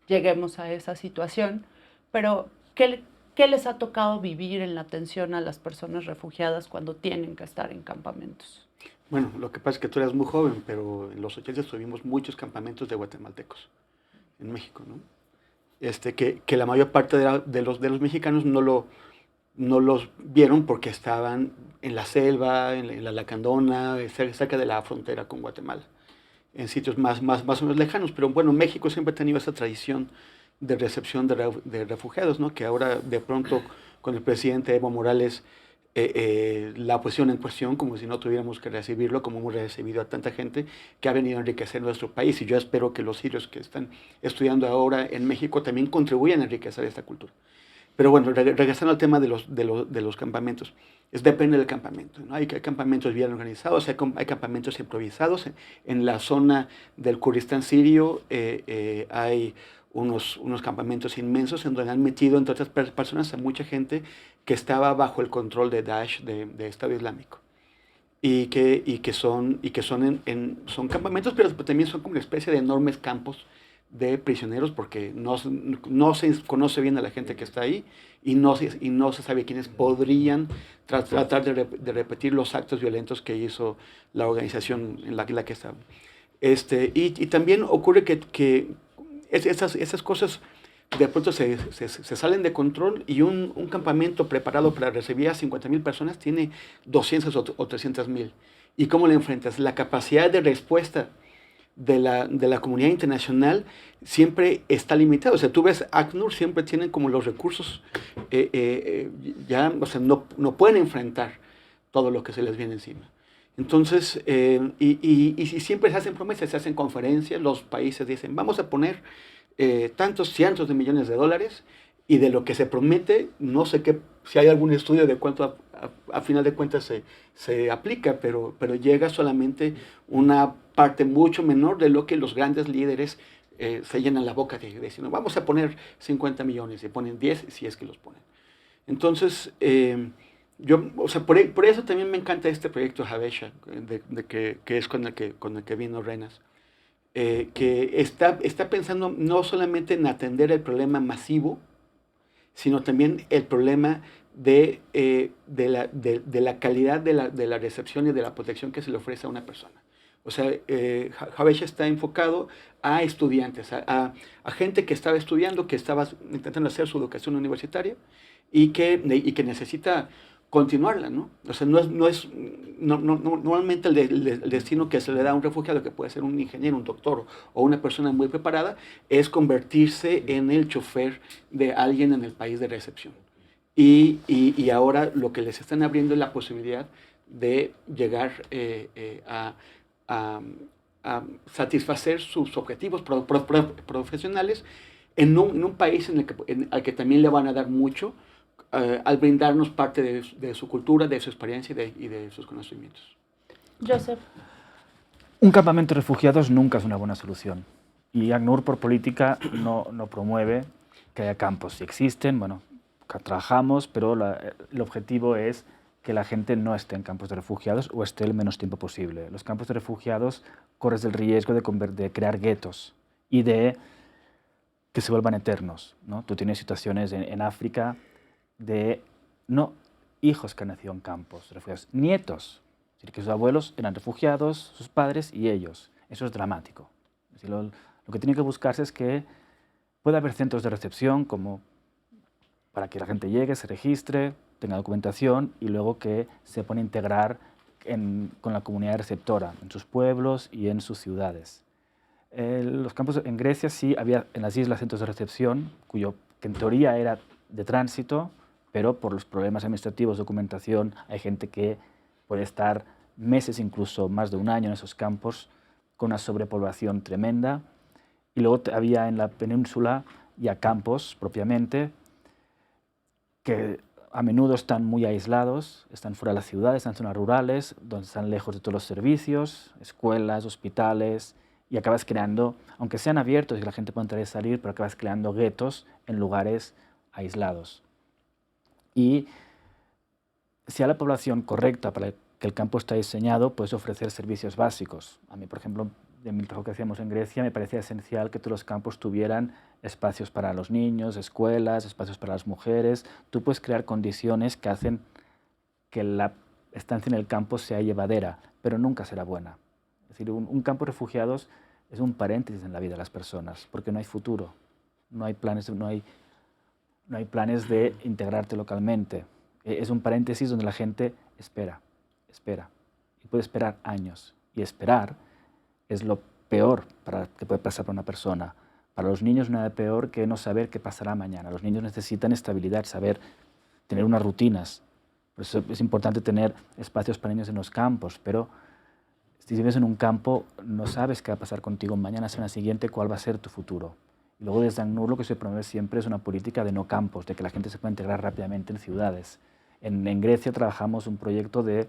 lleguemos a esa situación, pero ¿qué les ha tocado vivir en la atención a las personas refugiadas cuando tienen que estar en campamentos? Bueno, lo que pasa es que tú eras muy joven, pero en los 80 tuvimos muchos campamentos de guatemaltecos en México, ¿no? que la mayor parte de los mexicanos no los vieron porque estaban en la selva, en la Lacandona, cerca de la frontera con Guatemala, en sitios más o menos lejanos. Pero bueno, México siempre ha tenido esa tradición de recepción de refugiados, ¿no? Que ahora de pronto con el presidente Evo Morales la posición en cuestión, como si no tuviéramos que recibirlo, como hemos recibido a tanta gente que ha venido a enriquecer nuestro país. Y yo espero que los sirios que están estudiando ahora en México también contribuyan a enriquecer esta cultura. Pero bueno, regresando al tema de los campamentos, depende del campamento, ¿no? Hay campamentos bien organizados, hay campamentos improvisados. En la zona del Kurdistán sirio hay unos campamentos inmensos en donde han metido, entre otras personas, a mucha gente que estaba bajo el control de Daesh, de Estado Islámico. Y que son campamentos, pero también son como una especie de enormes campos de prisioneros, porque no se conoce bien a la gente que está ahí y no se sabe quiénes podrían tratar de repetir los actos violentos que hizo la organización en la que estaban. Y también ocurre que esas cosas de pronto se salen de control, y un campamento preparado para recibir a 50,000 personas tiene 200 o 300,000. ¿Y cómo le enfrentas? La capacidad de respuesta de la comunidad internacional siempre está limitada. O sea, tú ves, ACNUR siempre tienen como los recursos, o sea, no pueden enfrentar todo lo que se les viene encima. Entonces, y siempre se hacen promesas, se hacen conferencias, los países dicen, vamos a poner tantos cientos de millones de dólares, y de lo que se promete, no sé si hay algún estudio de cuánto a final de cuentas se aplica, pero llega solamente una parte mucho menor de lo que los grandes líderes se llenan la boca diciendo, vamos a poner 50 millones, y ponen 10 si es que los ponen. Entonces, o sea, por eso también me encanta este proyecto Habesha, que es con el que vino Renas. Que está pensando no solamente en atender el problema masivo, sino también el problema de la calidad de la recepción y de la protección que se le ofrece a una persona. O sea, Habesha está enfocado a estudiantes, a gente que estaba estudiando, que estaba intentando hacer su educación universitaria y que necesita continuarla, ¿no? O sea, normalmente el destino que se le da a un refugiado, que puede ser un ingeniero, un doctor o una persona muy preparada, es convertirse en el chofer de alguien en el país de recepción. Y ahora lo que les están abriendo es la posibilidad de llegar a satisfacer sus objetivos profesionales en un país al que también le van a dar mucho, al brindarnos parte de su cultura, de su experiencia y de sus conocimientos. Joseph. Un campamento de refugiados nunca es una buena solución. Y ACNUR, por política, no promueve que haya campos. Si existen, bueno, trabajamos, pero el objetivo es que la gente no esté en campos de refugiados o esté el menos tiempo posible. Los campos de refugiados corres el riesgo de crear guetos y de que se vuelvan eternos, ¿no? Tú tienes situaciones en África de no hijos que han nacido en campos de refugiados, nietos, es decir, que sus abuelos eran refugiados, sus padres y ellos. Eso es dramático. Es decir, lo que tiene que buscarse es que pueda haber centros de recepción como para que la gente llegue, se registre, tenga documentación y luego que se pone a integrar con la comunidad receptora en sus pueblos y en sus ciudades. Los campos en Grecia sí había en las islas centros de recepción, que en teoría era de tránsito, pero por los problemas administrativos, documentación, hay gente que puede estar meses, incluso más de un año en esos campos, con una sobrepoblación tremenda. Y luego había en la península ya campos propiamente, que a menudo están muy aislados, están fuera de la ciudad, están en zonas rurales, donde están lejos de todos los servicios, escuelas, hospitales, y acabas creando, aunque sean abiertos y la gente puede entrar y salir, pero acabas creando guetos en lugares aislados. Y si hay la población correcta para que el campo está diseñado, puedes ofrecer servicios básicos. A mí, por ejemplo, de mi trabajo que hacíamos en Grecia, me parecía esencial que todos los campos tuvieran espacios para los niños, escuelas, espacios para las mujeres. Tú puedes crear condiciones que hacen que la estancia en el campo sea llevadera, pero nunca será buena. Es decir, un campo de refugiados es un paréntesis en la vida de las personas, porque no hay futuro. no hay planes de integrarte localmente. Es un paréntesis donde la gente espera, y puede esperar años. Y esperar es lo peor que puede pasar para una persona. Para los niños nada peor que no saber qué pasará mañana. Los niños necesitan estabilidad, saber tener unas rutinas. Por eso es importante tener espacios para niños en los campos, pero si vives en un campo no sabes qué va a pasar contigo mañana, semana siguiente, cuál va a ser tu futuro. Y luego desde ACNUR lo que se promueve siempre es una política de no campos, de que la gente se pueda integrar rápidamente en ciudades. En Grecia trabajamos un proyecto de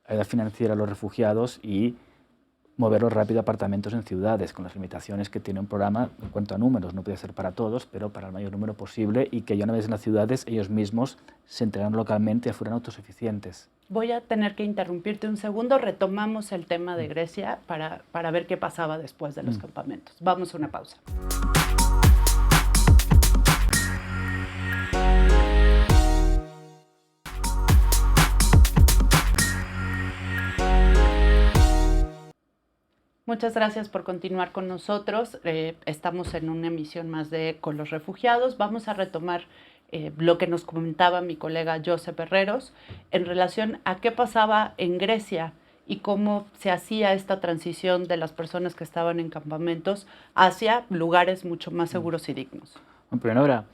ayuda financiera a los refugiados y moverlos rápido a apartamentos en ciudades, con las limitaciones que tiene un programa en cuanto a números. No puede ser para todos, pero para el mayor número posible, y que ya una vez en las ciudades ellos mismos se integraran localmente y fueran autosuficientes. Voy a tener que interrumpirte un segundo. Retomamos el tema de Grecia para ver qué pasaba después de los campamentos. Vamos a una pausa. Muchas gracias por continuar con nosotros. Estamos en una emisión más de Con los Refugiados. Vamos a retomar lo que nos comentaba mi colega Josep Herreros en relación a qué pasaba en Grecia y cómo se hacía esta transición de las personas que estaban en campamentos hacia lugares mucho más seguros y dignos. Bueno, primero era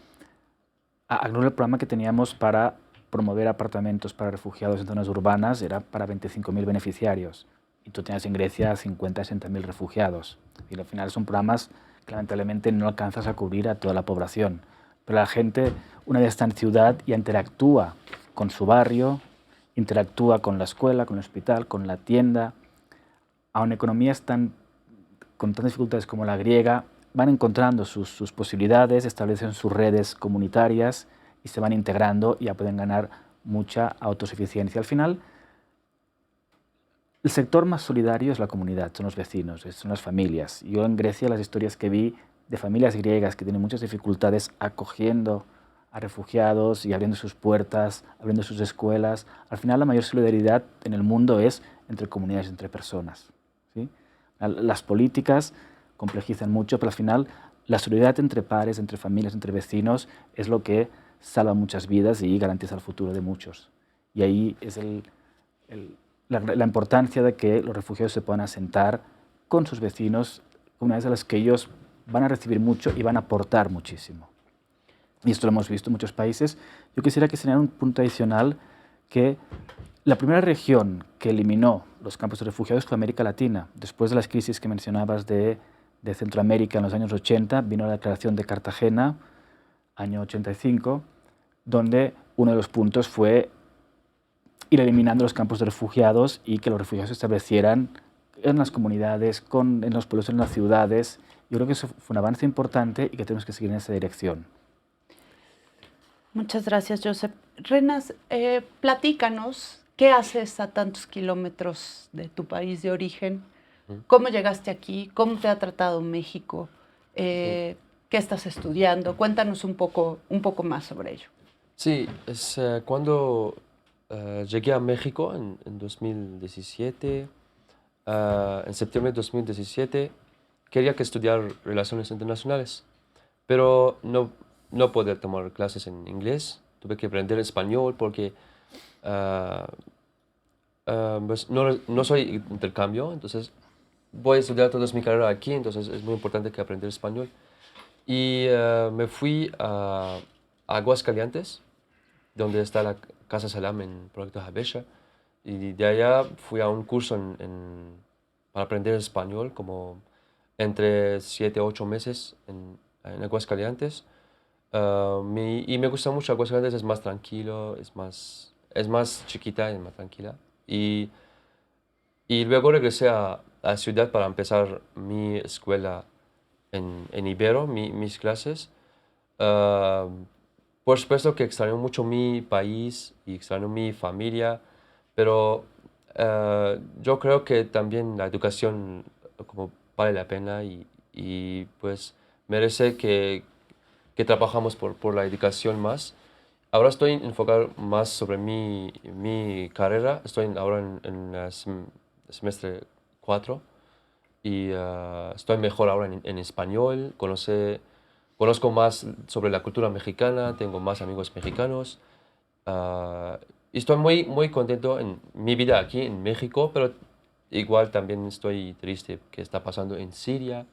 ACNUR, el programa que teníamos para promover apartamentos para refugiados en zonas urbanas era para 25.000 beneficiarios. Y tú tenías en Grecia 50, 60.000 refugiados. Y al final son programas que lamentablemente no alcanzas a cubrir a toda la población. Pero la gente, una vez está en ciudad, ya interactúa con su barrio, interactúa con la escuela, con el hospital, con la tienda. Aun economías con tantas dificultades como la griega, van encontrando sus posibilidades, establecen sus redes comunitarias y se van integrando y ya pueden ganar mucha autosuficiencia. Al final, el sector más solidario es la comunidad, son los vecinos, son las familias. Yo en Grecia las historias que vi de familias griegas que tienen muchas dificultades acogiendo a refugiados y abriendo sus puertas, abriendo sus escuelas. Al final la mayor solidaridad en el mundo es entre comunidades, entre personas, ¿sí? Las políticas complejizan mucho, pero al final la solidaridad entre pares, entre familias, entre vecinos es lo que salva muchas vidas y garantiza el futuro de muchos. Y ahí es la importancia de que los refugiados se puedan asentar con sus vecinos, comunidades a las que ellos van a recibir mucho y van a aportar muchísimo. Y esto lo hemos visto en muchos países. Yo quisiera que señalara un punto adicional, que la primera región que eliminó los campos de refugiados fue América Latina. Después de las crisis que mencionabas de Centroamérica en los años 80, vino la Declaración de Cartagena, año 85, donde uno de los puntos fue ir eliminando los campos de refugiados y que los refugiados se establecieran en las comunidades, en los pueblos, en las ciudades. Yo creo que eso fue un avance importante y que tenemos que seguir en esa dirección. Muchas gracias, Josep. Renas, platícanos, ¿qué haces a tantos kilómetros de tu país de origen? ¿Cómo llegaste aquí? ¿Cómo te ha tratado México? ¿Qué estás estudiando? Cuéntanos un poco más sobre ello. Sí, cuando llegué a México en 2017, en septiembre de 2017, quería que estudiar Relaciones Internacionales, pero no podía tomar clases en inglés. Tuve que aprender español porque pues no soy intercambio, entonces voy a estudiar toda mi carrera aquí, entonces es muy importante que aprender español. Y me fui a Aguascalientes, donde está la Casa Salam en Proyecto Habesha, y de allá fui a un curso para aprender español, como entre 7 a 8 meses en Aguascalientes. Y me gusta mucho Aguascalientes, es más tranquilo, es más chiquita, es más tranquila. Y luego regresé a la ciudad para empezar mi escuela en Ibero, mis clases. Por supuesto que extraño mucho mi país y extraño mi familia, pero yo creo que también la educación como vale la pena y pues merece que trabajamos por la educación más. Ahora estoy enfocado más sobre mi carrera. Estoy ahora en el semestre 4 y estoy mejor ahora en español. Conocí conozco más sobre la cultura mexicana, tengo más amigos mexicanos. Y estoy muy contento en mi vida aquí en México, pero igual también estoy triste que está pasando en Siria.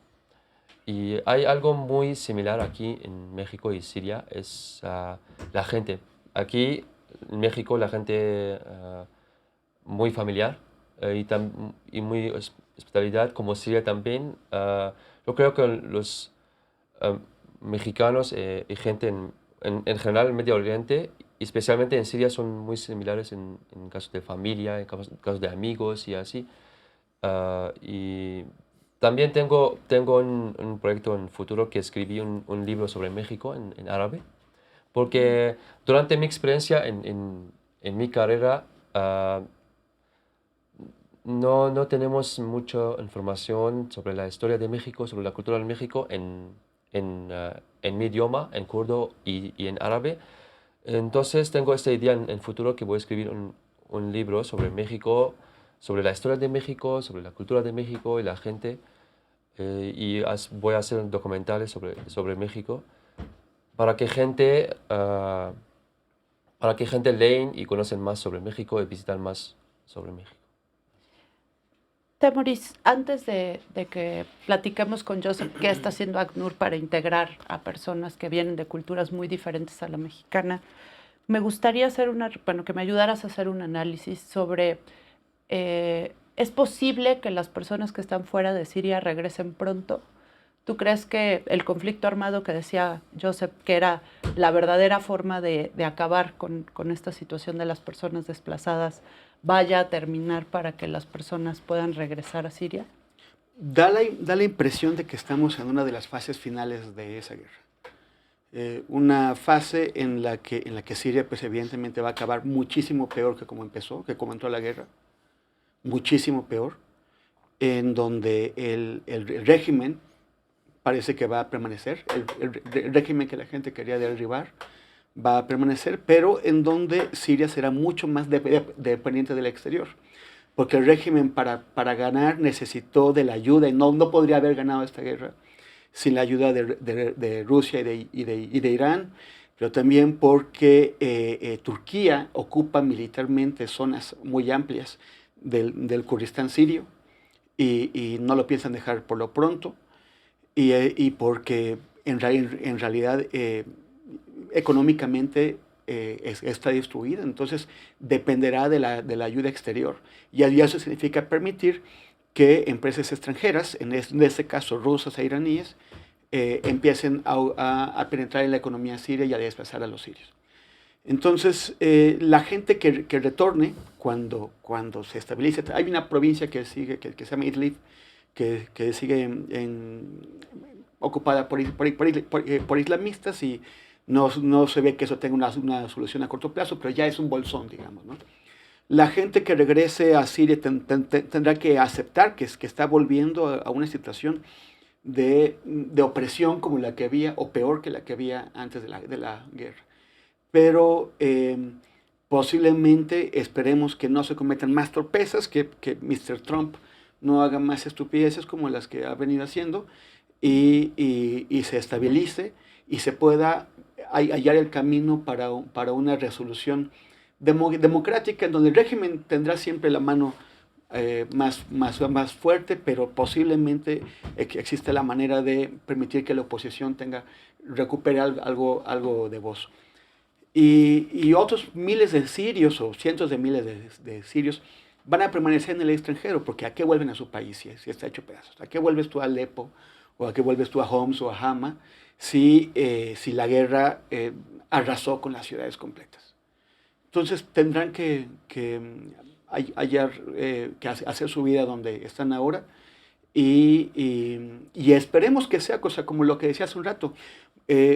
Y hay algo muy similar aquí en México y Siria, es la gente. Aquí en México la gente muy familiar y muy hospitalidad, como Siria también. Yo creo que los eh, mexicanos y gente en general en Medio Oriente, especialmente en Siria, son muy similares en casos de familia, en casos de amigos y así. Y también tengo un proyecto en futuro que escribí un libro sobre México en árabe, porque durante mi experiencia en mi carrera no tenemos mucha información sobre la historia de México, sobre la cultura de México en mi idioma, en kurdo y en árabe. Entonces tengo esta idea en futuro que voy a escribir un libro sobre México, sobre la historia de México, sobre la cultura de México y la gente. Y voy a hacer documentales sobre México para que gente leen y conocen más sobre México y visitan más sobre México. Temoris, antes de que platiquemos con Joseph qué está haciendo ACNUR para integrar a personas que vienen de culturas muy diferentes a la mexicana, me gustaría hacer que me ayudaras a hacer un análisis sobre, ¿es posible que las personas que están fuera de Siria regresen pronto? ¿Tú crees que el conflicto armado que decía Joseph, que era la verdadera forma de acabar con esta situación de las personas desplazadas, vaya a terminar para que las personas puedan regresar a Siria? Da la impresión de que estamos en una de las fases finales de esa guerra. Una fase en la que Siria, pues evidentemente va a acabar muchísimo peor que como empezó, que como entró la guerra, muchísimo peor, en donde el régimen parece que va a permanecer, el régimen que la gente quería derribar va a permanecer, pero en donde Siria será mucho más dependiente del exterior, porque el régimen para ganar necesitó de la ayuda, y no podría haber ganado esta guerra sin la ayuda de Rusia y de Irán, pero también porque Turquía ocupa militarmente zonas muy amplias del Kurdistán sirio y no lo piensan dejar por lo pronto, y porque en realidad económicamente está destruida, entonces dependerá de la ayuda exterior. Y eso significa permitir que empresas extranjeras, en este caso rusas e iraníes, empiecen a penetrar en la economía siria y a desplazar a los sirios. Entonces, la gente que retorne cuando se estabilice, hay una provincia que se llama Idlib, que sigue ocupada por islamistas y no se ve que eso tenga una solución a corto plazo, pero ya es un bolsón, digamos, ¿no? La gente que regrese a Siria tendrá que aceptar que está volviendo a una situación de opresión como la que había, o peor que la que había antes de la guerra. Pero posiblemente esperemos que no se cometan más torpezas, que Mr. Trump no haga más estupideces como las que ha venido haciendo y se estabilice y se pueda hallar el camino para una resolución democrática en donde el régimen tendrá siempre la mano más fuerte, pero posiblemente existe la manera de permitir que la oposición recupere algo de voz. Y otros miles de sirios o cientos de miles de sirios van a permanecer en el extranjero, porque ¿a qué vuelven a su país si está hecho pedazos? ¿A qué vuelves tú a Alepo? ¿O a qué vuelves tú a Homs o a Hama si la guerra arrasó con las ciudades completas? Entonces tendrán que hacer su vida donde están ahora y esperemos que sea cosa como lo que decía hace un rato.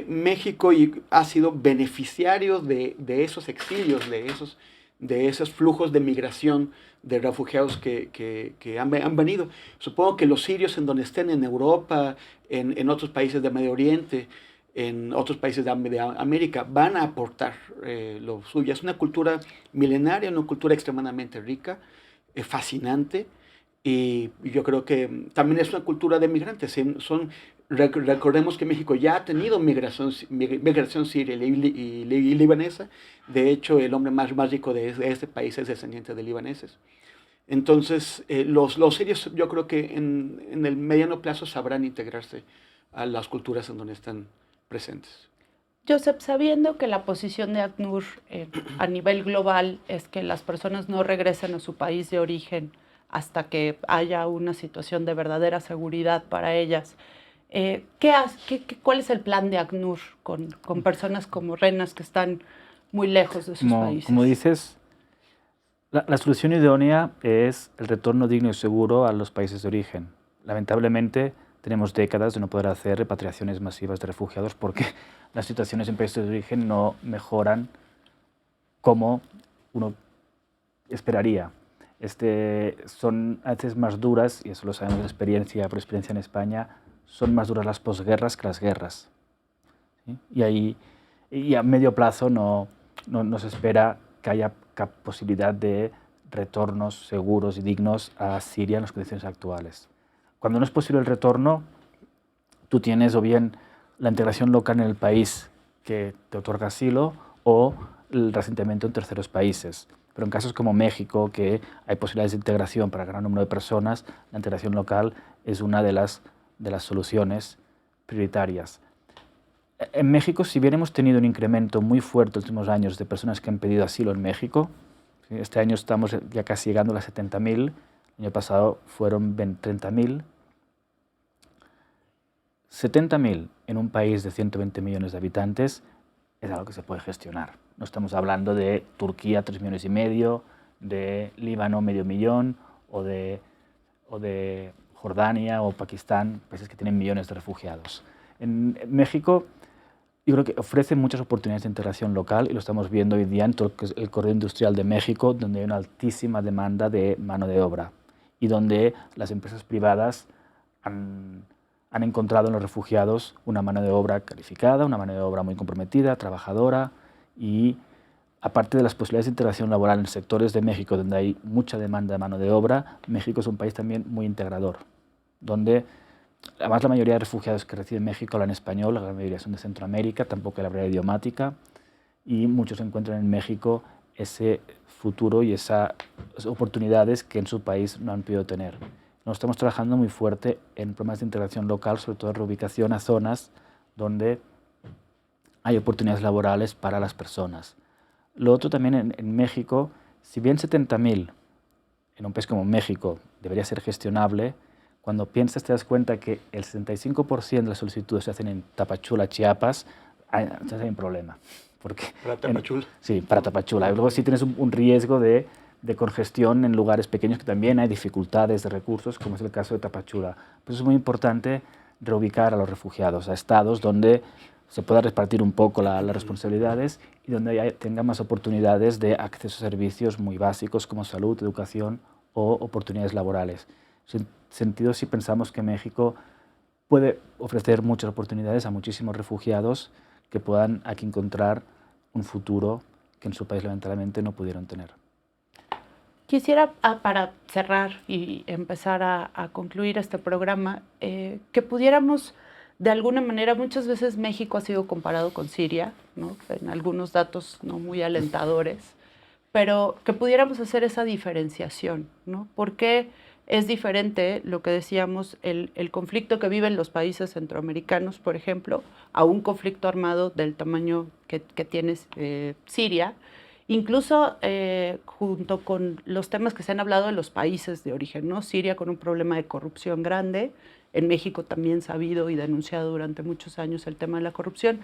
México ha sido beneficiario de esos exilios, de esos flujos de migración de refugiados que han venido. Supongo que los sirios en donde estén, en Europa, en otros países de Medio Oriente, en otros países de América, van a aportar lo suyo. Es una cultura milenaria, una cultura extremadamente rica, fascinante, y yo creo que también es una cultura de migrantes. Son Recordemos que México ya ha tenido migración siria y libanesa. De hecho, el hombre más rico de este país es descendiente de libaneses. Entonces, los sirios yo creo que en el mediano plazo sabrán integrarse a las culturas en donde están presentes. Joseph, sabiendo que la posición de ACNUR a nivel global es que las personas no regresen a su país de origen hasta que haya una situación de verdadera seguridad para ellas, ¿cuál es el plan de ACNUR con personas como Renas que están muy lejos de sus países? Como dices, la solución idónea es el retorno digno y seguro a los países de origen. Lamentablemente, tenemos décadas de no poder hacer repatriaciones masivas de refugiados porque las situaciones en países de origen no mejoran como uno esperaría. Son a veces más duras, y eso lo sabemos por experiencia en España, son más duras las posguerras que las guerras. ¿Sí? Y a medio plazo no se espera que haya posibilidad de retornos seguros y dignos a Siria en las condiciones actuales. Cuando no es posible el retorno, tú tienes o bien la integración local en el país que te otorga asilo o el resentimiento en terceros países. Pero en casos como México, que hay posibilidades de integración para gran número de personas, la integración local es una de las soluciones prioritarias. En México, si bien hemos tenido un incremento muy fuerte en los últimos años de personas que han pedido asilo en México, este año estamos ya casi llegando a las 70.000, el año pasado fueron 30.000. 70.000 en un país de 120 millones de habitantes es algo que se puede gestionar. No estamos hablando de Turquía 3,5 millones, de Líbano 500.000 o de Jordania o Pakistán, países que tienen millones de refugiados. En México yo creo que ofrece muchas oportunidades de integración local y lo estamos viendo hoy día en todo el corredor industrial de México, donde hay una altísima demanda de mano de obra y donde las empresas privadas han encontrado en los refugiados una mano de obra calificada, una mano de obra muy comprometida, trabajadora, y aparte de las posibilidades de integración laboral en sectores de México donde hay mucha demanda de mano de obra, México es un país también muy integrador, donde además la mayoría de refugiados que reciben México hablan español, la gran mayoría son de Centroamérica, tampoco hay la barrera idiomática, y muchos encuentran en México ese futuro y esas oportunidades que en su país no han podido tener. Nos estamos trabajando muy fuerte en programas de integración local, sobre todo reubicación a zonas donde hay oportunidades laborales para las personas. Lo otro también en México, si bien 70.000 en un país como México debería ser gestionable, cuando piensas te das cuenta que el 65% de las solicitudes se hacen en Tapachula, Chiapas, entonces hay un problema. Porque ¿Para Tapachula? Sí, para Tapachula. Y luego sí tienes un riesgo de congestión en lugares pequeños que también hay dificultades de recursos, como es el caso de Tapachula. Pues es muy importante reubicar a los refugiados a estados donde se pueda repartir un poco las responsabilidades y donde tenga más oportunidades de acceso a servicios muy básicos como salud, educación o oportunidades laborales. En ese sentido, sí pensamos que México puede ofrecer muchas oportunidades a muchísimos refugiados que puedan aquí encontrar un futuro que en su país lamentablemente no pudieron tener. Quisiera, para cerrar y empezar a concluir este programa, que pudiéramos, de alguna manera, muchas veces México ha sido comparado con Siria, ¿no? En algunos datos no muy alentadores, pero que pudiéramos hacer esa diferenciación, ¿no? ¿Por qué es diferente lo que decíamos, el conflicto que viven los países centroamericanos, por ejemplo, a un conflicto armado del tamaño que tiene Siria? Incluso junto con los temas que se han hablado de los países de origen, ¿no? Siria con un problema de corrupción grande, en México también sabido y denunciado durante muchos años el tema de la corrupción,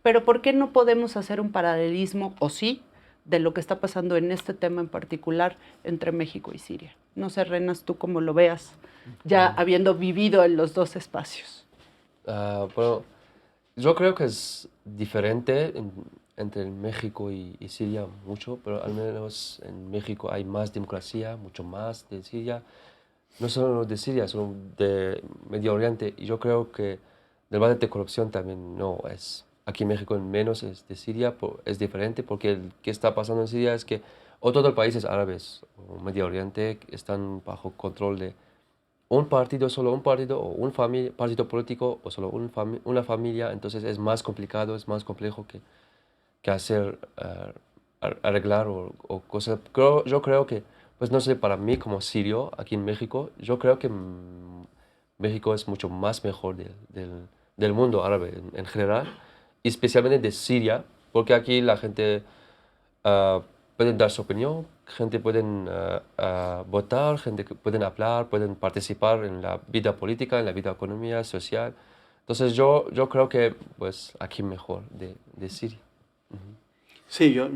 pero ¿por qué no podemos hacer un paralelismo, o sí, de lo que está pasando en este tema en particular entre México y Siria? No sé, Renas, tú cómo lo veas, ya habiendo vivido en los dos espacios. Bueno, yo creo que es diferente entre México y Siria mucho, pero al menos en México hay más democracia, mucho más de Siria. No solo de Siria, sino de Medio Oriente. Y yo creo que el debate de corrupción también no es. Aquí en México menos es de Siria, es diferente porque lo que está pasando en Siria es que todos los países árabes o Medio Oriente están bajo control de solo un partido, o un partido político, o solo una familia, entonces es más complicado, es más complejo que hacer, arreglar o cosas. Yo creo que, pues no sé, para mí como sirio, aquí en México, yo creo que México es mucho más mejor del mundo árabe en general, y especialmente de Siria, porque aquí la gente puede dar su opinión, gente puede votar, gente que pueden hablar, pueden participar en la vida política, en la vida económica, social. Entonces yo creo que pues aquí mejor de Siria. Sí, yo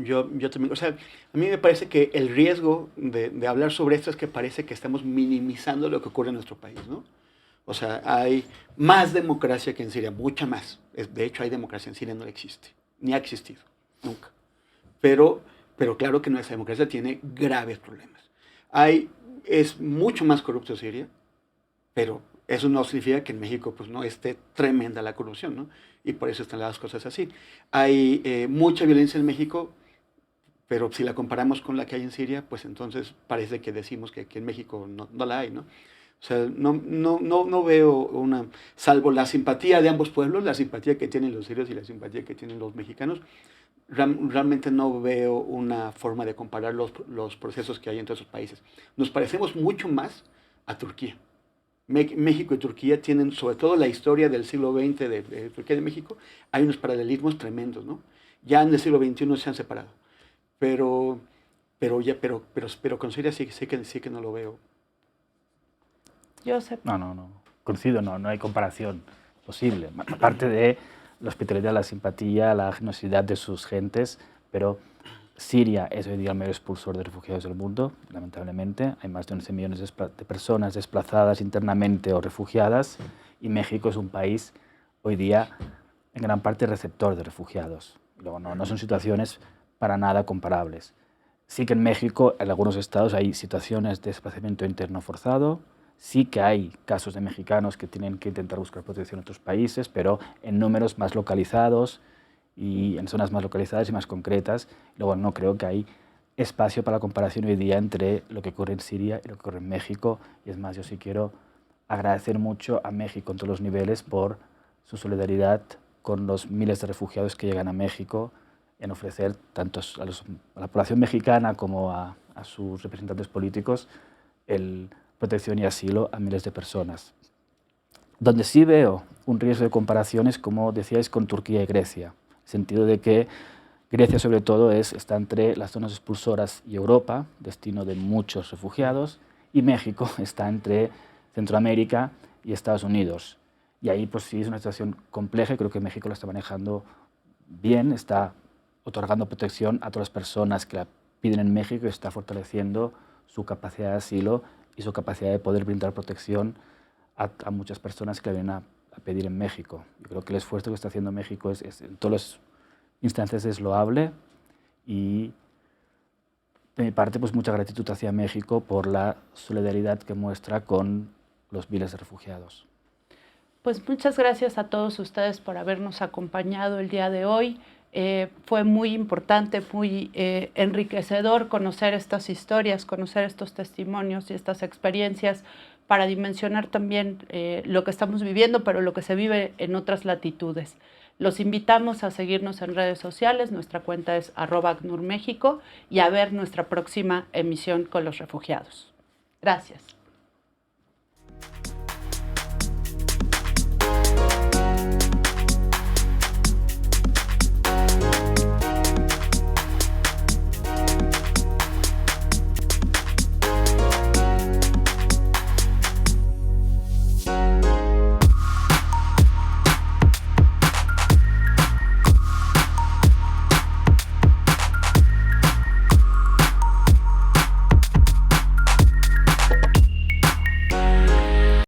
también. O sea, a mí me parece que el riesgo de hablar sobre esto es que parece que estamos minimizando lo que ocurre en nuestro país, ¿no? O sea, hay más democracia que en Siria, mucha más. De hecho, hay democracia en Siria, no existe, ni ha existido, nunca. Pero, pero claro que nuestra democracia tiene graves problemas. Es mucho más corrupto Siria, pero eso no significa que en México pues, no esté tremenda la corrupción, ¿no? Y por eso están las cosas así. Hay mucha violencia en México, pero si la comparamos con la que hay en Siria, pues entonces parece que decimos que en México no la hay, ¿no? O sea, no veo una, salvo la simpatía de ambos pueblos, la simpatía que tienen los sirios y la simpatía que tienen los mexicanos, realmente no veo una forma de comparar los procesos que hay entre esos países. Nos parecemos mucho más a Turquía. México y Turquía tienen, sobre todo la historia del siglo XX de Turquía y de México, hay unos paralelismos tremendos, ¿no? Ya en el siglo XXI se han separado, pero con Siria sí que no lo veo. Josep. No. Coincido, no hay comparación posible. Aparte de la hospitalidad, la simpatía, la generosidad de sus gentes, pero Siria es hoy día el mayor expulsor de refugiados del mundo, lamentablemente. Hay más de 11 millones de personas desplazadas internamente o refugiadas, y México es un país hoy día en gran parte receptor de refugiados. Luego, no son situaciones para nada comparables. Sí que en México, en algunos estados, hay situaciones de desplazamiento interno forzado. Sí que hay casos de mexicanos que tienen que intentar buscar protección en otros países, pero en números más localizados y en zonas más localizadas y más concretas. Luego no creo que hay espacio para la comparación hoy día entre lo que ocurre en Siria y lo que ocurre en México. Y es más, yo sí quiero agradecer mucho a México en todos los niveles por su solidaridad con los miles de refugiados que llegan a México, en ofrecer tanto a la población mexicana como a sus representantes políticos protección y asilo a miles de personas. Donde sí veo un riesgo de comparaciones, como decíais, con Turquía y Grecia, en el sentido de que Grecia sobre todo está entre las zonas expulsoras y Europa, destino de muchos refugiados, y México está entre Centroamérica y Estados Unidos. Y ahí pues sí es una situación compleja y creo que México lo está manejando bien, está otorgando protección a todas las personas que la piden en México y está fortaleciendo su capacidad de asilo y su capacidad de poder brindar protección a muchas personas que la vienen a pedir en México. Yo creo que el esfuerzo que está haciendo México en todas las instancias es loable, y de mi parte pues mucha gratitud hacia México por la solidaridad que muestra con los miles de refugiados. Pues muchas gracias a todos ustedes por habernos acompañado el día de hoy. Fue muy importante, muy enriquecedor conocer estas historias, conocer estos testimonios y estas experiencias para dimensionar también lo que estamos viviendo, pero lo que se vive en otras latitudes. Los invitamos a seguirnos en redes sociales, nuestra cuenta es @ACNURMéxico, y a ver nuestra próxima emisión con los refugiados. Gracias.